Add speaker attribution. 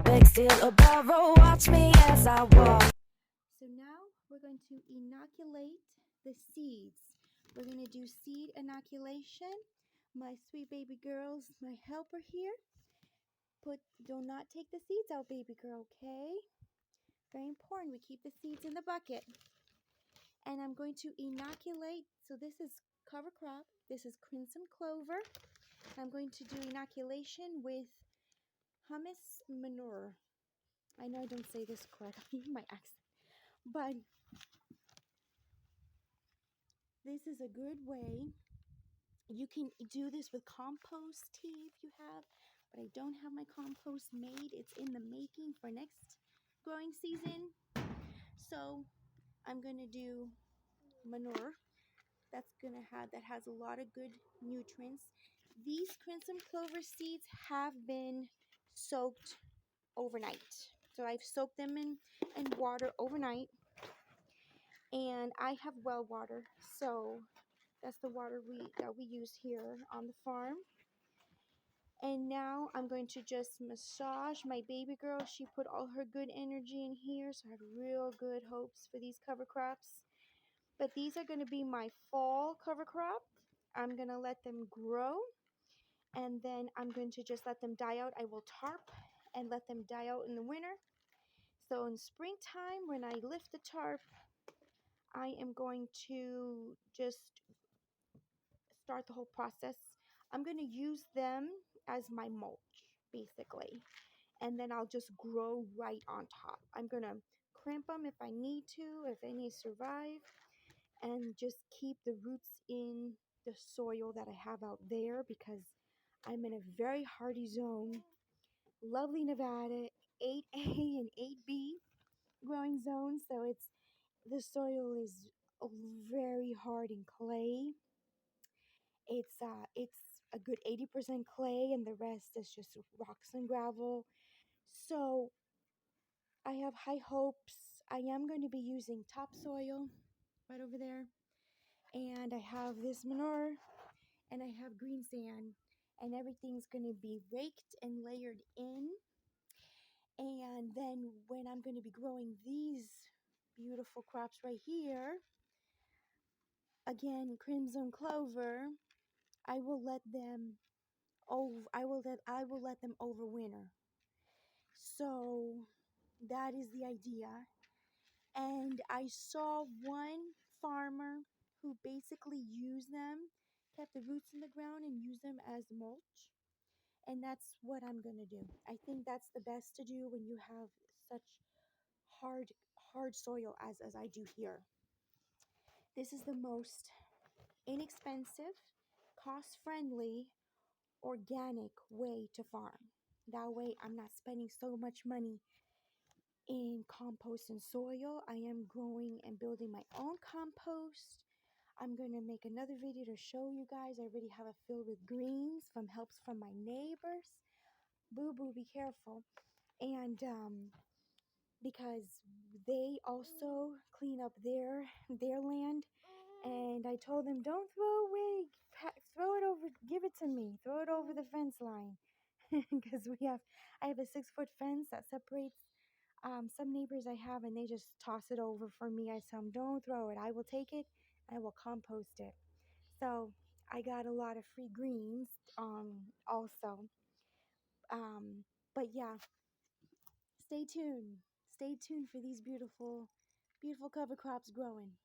Speaker 1: big steel or barrel, watch me as I walk.
Speaker 2: So now we're going to inoculate the seeds. We're going to do seed inoculation. My sweet baby girls, my helper here, do not take the seeds out, baby girl, okay? Very important, we keep the seeds in the bucket. And I'm going to inoculate, so this is cover crop, this is crimson clover. I'm going to do inoculation with hummus manure. I know I don't say this correctly, my accent, but this is a good way. You can do this with compost tea if you have, but I don't have my compost made. It's in the making for next growing season. So I'm going to do manure that has a lot of good nutrients. These crimson clover seeds have been soaked overnight. So I've soaked them in water overnight, and I have well water. So that's the water that we use here on the farm. And now I'm going to just massage my baby girl. She put all her good energy in here, so I have real good hopes for these cover crops. But these are going to be my fall cover crop. I'm going to let them grow, and then I'm going to just let them die out. I will tarp and let them die out in the winter. So in springtime, when I lift the tarp, I am going to just start the whole process. I'm going to use them as my mulch, basically. And then I'll just grow right on top. I'm going to crimp them if I need to, if any survive, and just keep the roots in the soil that I have out there, because I'm in a very hardy zone. Lovely Nevada, 8A and 8B growing zone. So the soil is very hard and clay. It's a good 80% clay, and the rest is just rocks and gravel. So I have high hopes. I am going to be using topsoil right over there, and I have this manure, and I have green sand, and everything's going to be raked and layered in. And then when I'm going to be growing these beautiful crops right here, again, crimson clover, I will let them overwinter. So that is the idea. And I saw one farmer who basically used them, kept the roots in the ground and used them as mulch. And that's what I'm going to do. I think that's the best to do when you have such hard soil as I do here. This is the most inexpensive, cost-friendly, organic way to farm. That way I'm not spending so much money in compost and soil. I am growing and building my own compost. I'm going to make another video to show you guys. I already have it filled with greens from helps from my neighbors. Boo boo, be careful. And because they also clean up their land, and I told them, don't throw away, throw it over, give it to me, throw it over the fence line. Because I have a 6-foot fence that separates some neighbors I have, and they just toss it over for me. I tell them, don't throw it, I will take it, I will compost it. So I got a lot of free greens also. But yeah, stay tuned for these beautiful cover crops growing.